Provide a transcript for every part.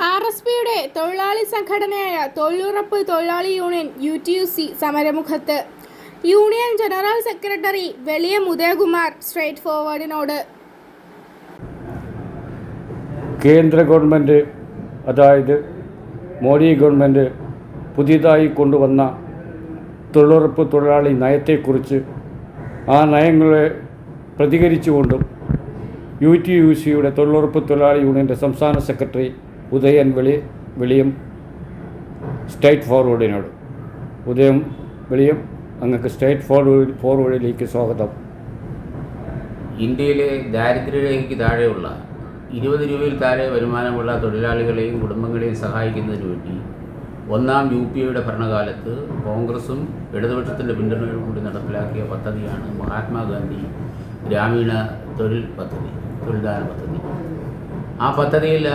ആർഎസ്പിയുടെ തൊഴിലാളി സംഘടനയായ തൊഴിലുറപ്പ് തൊഴിലാളി യൂണിയൻ UTUC സമരമുഖത്ത്. Union general secretary Veliyam Udayakumar straight ഫോർവേഡിനോട് കേന്ദ്ര ഗവൺമെൻറ്, അതായത് മോഡി ഗവൺമെൻറ് പുതിയതായി കൊണ്ടുവന്ന തൊഴിലുറപ്പ് തൊഴിലാളി നയത്തെക്കുറിച്ച് ആ നയങ്ങളെ പ്രതികരിച്ചുകൊണ്ടും UTUCയുടെ തൊഴിലുറപ്പ് തൊഴിലാളി യൂണിയൻ്റെ സംസ്ഥാന സെക്രട്ടറി വെളിയം സ്റ്റേറ്റ് ഫോർവേഡിനോട്. വെളിയം അങ്ങക്ക് സ്റ്റേറ്റ് ഫോർവേഡിലേക്ക് സ്വാഗതം. ഇന്ത്യയിലെ ദാരിദ്ര്യരേഖയ്ക്ക് താഴെയുള്ള 20 രൂപയിൽ താഴെ വരുമാനമുള്ള തൊഴിലാളികളെയും കുടുംബങ്ങളെയും സഹായിക്കുന്നതിന് വേണ്ടി ഒന്നാം UPAയുടെ ഭരണകാലത്ത് കോൺഗ്രസും ഇടതുപക്ഷത്തിൻ്റെ പിന്തുണയോടും കൂടി നടപ്പിലാക്കിയ പദ്ധതിയാണ് മഹാത്മാഗാന്ധി ഗ്രാമീണ തൊഴിൽദാന പദ്ധതി. ആ പദ്ധതിയിൽ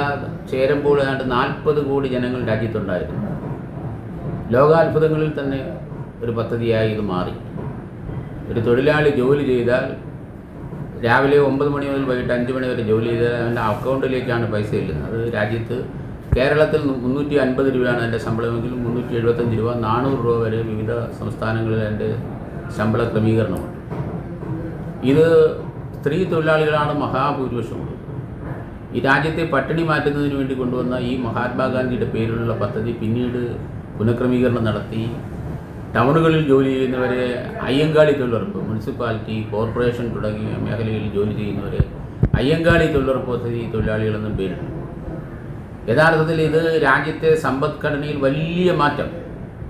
ചേരുമ്പോൾ ഏതാണ്ട് 40 കോടി ജനങ്ങൾ രാജ്യത്തുണ്ടായിരുന്നു. ലോകാത്ഭുതങ്ങളിൽ തന്നെ ഒരു പദ്ധതിയായി ഇത് മാറി. ഒരു തൊഴിലാളി ജോലി ചെയ്താൽ രാവിലെ 9 മണി മുതൽ വൈകിട്ട് 5 മണി വരെ ജോലി ചെയ്താൽ അവൻ്റെ അക്കൗണ്ടിലേക്കാണ് പൈസ ഇല്ലുന്നത്. അത് രാജ്യത്ത് കേരളത്തിൽ 350 രൂപയാണ് എൻ്റെ ശമ്പളമെങ്കിലും 375 രൂപ 400 രൂപ വരെ വിവിധ സംസ്ഥാനങ്ങളിൽ എൻ്റെ ശമ്പള ക്രമീകരണമുണ്ട്. ഇത് സ്ത്രീ തൊഴിലാളികളാണ് മഹാഭൂരിപക്ഷമുള്ളത്. ഈ രാജ്യത്തെ പട്ടിണി മാറ്റുന്നതിന് വേണ്ടി കൊണ്ടുവന്ന ഈ മഹാത്മാഗാന്ധിയുടെ പേരിലുള്ള പദ്ധതി പിന്നീട് പുനഃക്രമീകരണം നടത്തി ടൗണുകളിൽ ജോലി ചെയ്യുന്നവരെ അയ്യങ്കാളി തൊഴിലുറപ്പ്, മുനിസിപ്പാലിറ്റി, കോർപ്പറേഷൻ തുടങ്ങിയ മേഖലകളിൽ ജോലി ചെയ്യുന്നവരെ അയ്യങ്കാളി തൊഴിലുറപ്പ് പദ്ധതി തൊഴിലാളികളെന്നും പേരിട്ടു. യഥാർത്ഥത്തിൽ ഇത് രാജ്യത്തെ സമ്പദ്ഘടനയിൽ വലിയ മാറ്റം,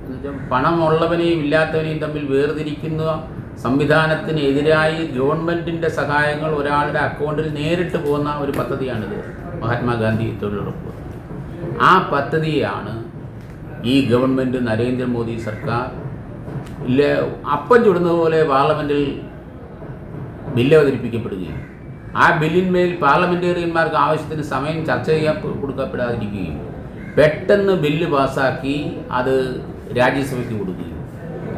എന്നുവെച്ചാൽ പണമുള്ളവനെയും ഇല്ലാത്തവനെയും തമ്മിൽ വേർതിരിക്കുന്ന സംവിധാനത്തിനെതിരായി ഗവൺമെൻറ്റിൻ്റെ സഹായങ്ങൾ ഒരാളുടെ അക്കൗണ്ടിൽ നേരിട്ട് പോകുന്ന ഒരു പദ്ധതിയാണിത്, മഹാത്മാഗാന്ധി തൊഴിലുറപ്പ്. ആ പദ്ധതിയാണ് ഈ ഗവൺമെൻറ് നരേന്ദ്രമോദി സർക്കാർ അപ്പം ചുടുന്നത് പോലെ പാർലമെൻറ്റിൽ ബില്ല് അവതരിപ്പിക്കപ്പെടുകയും ആ ബില്ലിന്മേൽ പാർലമെൻറ്റേറിയന്മാർക്ക് ആവശ്യത്തിന് സമയം ചർച്ച ചെയ്യാൻ കൊടുക്കപ്പെടാതിരിക്കുകയും പെട്ടെന്ന് ബില്ല് പാസ്സാക്കി അത് രാജ്യസഭയ്ക്ക് കൊടുക്കുകയും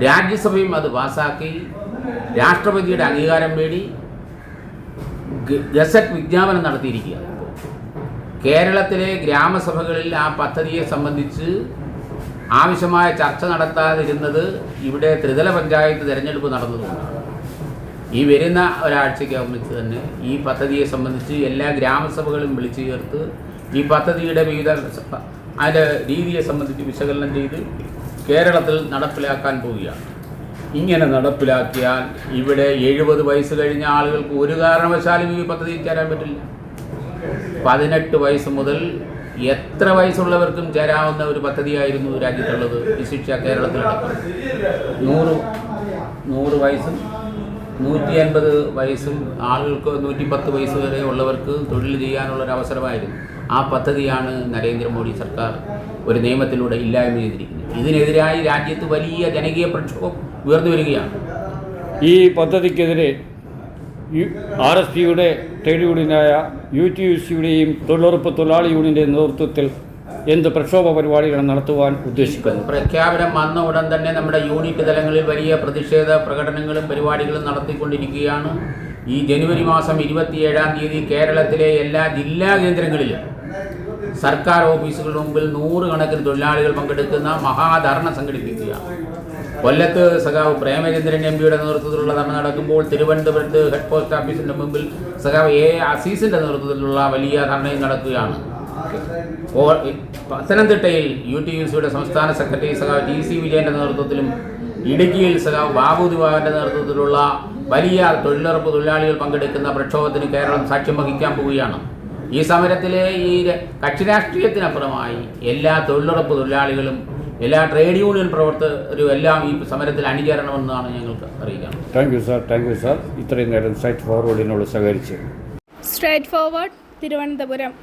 രാജ്യസഭയും അത് പാസ്സാക്കി രാഷ്ട്രപതിയുടെ അംഗീകാരം വേണ്ടി ഗസറ്റ് വിജ്ഞാപനം നടത്തിയിരിക്കുക. കേരളത്തിലെ ഗ്രാമസഭകളിൽ ആ പദ്ധതിയെ സംബന്ധിച്ച് ആവശ്യമായ ചർച്ച നടത്താതിരുന്നത് ഇവിടെ ത്രിതല പഞ്ചായത്ത് തിരഞ്ഞെടുപ്പ് നടന്നതുകൊണ്ടാണ്. ഈ വരുന്ന ഒരാഴ്ചയ്ക്കകം വെച്ച് തന്നെ ഈ പദ്ധതിയെ സംബന്ധിച്ച് എല്ലാ ഗ്രാമസഭകളും വിളിച്ചു ചേർത്ത് ഈ പദ്ധതിയുടെ വിവിധ അതിൻ്റെ രീതിയെ സംബന്ധിച്ച് വിശകലനം ചെയ്ത് കേരളത്തിൽ നടപ്പിലാക്കാൻ പോവുകയാണ്. ഇങ്ങനെ നടപ്പിലാക്കിയാൽ ഇവിടെ 70 വയസ്സ് കഴിഞ്ഞ ആളുകൾക്ക് ഒരു കാരണവശാലും ഈ പദ്ധതിയിൽ ചേരാൻ പറ്റില്ല. 18 വയസ്സ് മുതൽ എത്ര വയസ്സുള്ളവർക്കും ചേരാവുന്ന ഒരു പദ്ധതിയായിരുന്നു രാജ്യത്തുള്ളത്. ഈ ശിക്ഷ കേരളത്തിലടക്കം 100 വയസ്സും 150 വയസ്സും ആളുകൾക്ക് 110 വയസ്സ് വരെ ഉള്ളവർക്ക് തൊഴിൽ ചെയ്യാനുള്ളൊരവസരമായിരുന്നു. ആ പദ്ധതിയാണ് നരേന്ദ്രമോദി സർക്കാർ ഒരു നിയമത്തിലൂടെ ഇല്ലായ്മ ചെയ്തിരിക്കുന്നത്. ഇതിനെതിരായി രാജ്യത്ത് വലിയ ജനകീയ പ്രക്ഷോഭം ഉയർന്നു വരികയാണ്. ഈ പദ്ധതിക്കെതിരെ RSPയുടെ ട്രേഡ് യൂണിയനായ UTUCയുടെയും തൊഴിലുറപ്പ് തൊഴിലാളി യൂണിയൻ്റെ നേതൃത്വത്തിൽ എന്ത് പ്രക്ഷോഭ പരിപാടികളാണ് നടത്തുവാൻ ഉദ്ദേശിക്കുന്നത്? പ്രഖ്യാപനം വന്ന ഉടൻ തന്നെ നമ്മുടെ യൂണിറ്റ് തലങ്ങളിൽ വലിയ പ്രതിഷേധ പ്രകടനങ്ങളും പരിപാടികളും നടത്തിക്കൊണ്ടിരിക്കുകയാണ്. ഈ ജനുവരി മാസം 27-ാം തീയതി കേരളത്തിലെ എല്ലാ ജില്ലാ കേന്ദ്രങ്ങളിലും സർക്കാർ ഓഫീസുകളുടെ മുമ്പിൽ 100 കണക്കിന് തൊഴിലാളികൾ പങ്കെടുക്കുന്ന മഹാധർണ സംഘടിപ്പിക്കുകയാണ്. കൊല്ലത്ത് സഖാവ് പ്രേമചന്ദ്രൻ MPയുടെ നേതൃത്വത്തിലുള്ള ധർണ നടക്കുമ്പോൾ തിരുവനന്തപുരത്ത് ഹെഡ് പോസ്റ്റ് ഓഫീസിൻ്റെ മുമ്പിൽ സഖാവ് A അസീസിൻ്റെ നേതൃത്വത്തിലുള്ള വലിയ ധർണയും നടക്കുകയാണ്. പത്തനംതിട്ടയിൽ UTUCയുടെ സംസ്ഥാന സെക്രട്ടറി സഖാവ് TC വിജയൻ്റെ നേതൃത്വത്തിലും ഇടുക്കിയിൽ സഖാവ് ബാബു ദിവാകരൻ്റെ നേതൃത്വത്തിലുള്ള വലിയ തൊഴിലുറപ്പ് തൊഴിലാളികൾ പങ്കെടുക്കുന്ന പ്രക്ഷോഭത്തിന് കേരളം സാക്ഷ്യം വഹിക്കാൻ പോവുകയാണ്. ഈ സമരത്തിലെ ഈ കക്ഷി രാഷ്ട്രീയത്തിനപ്പുറമായി എല്ലാ തൊഴിലുറപ്പ് തൊഴിലാളികളും എല്ലാ ട്രേഡ് യൂണിയൻ പ്രവർത്തകരും എല്ലാം ഈ സമരത്തിൽ അണിചേരണമെന്നാണ് ഞങ്ങൾക്ക് അറിയിക്കുന്നത്. താങ്ക് യു സാർ ഇത്രയും നേരം സ്ട്രേറ്റ് ഫോർവേഡിനോട് സഹകരിച്ചു. Straight forward Thiruvananthapuram.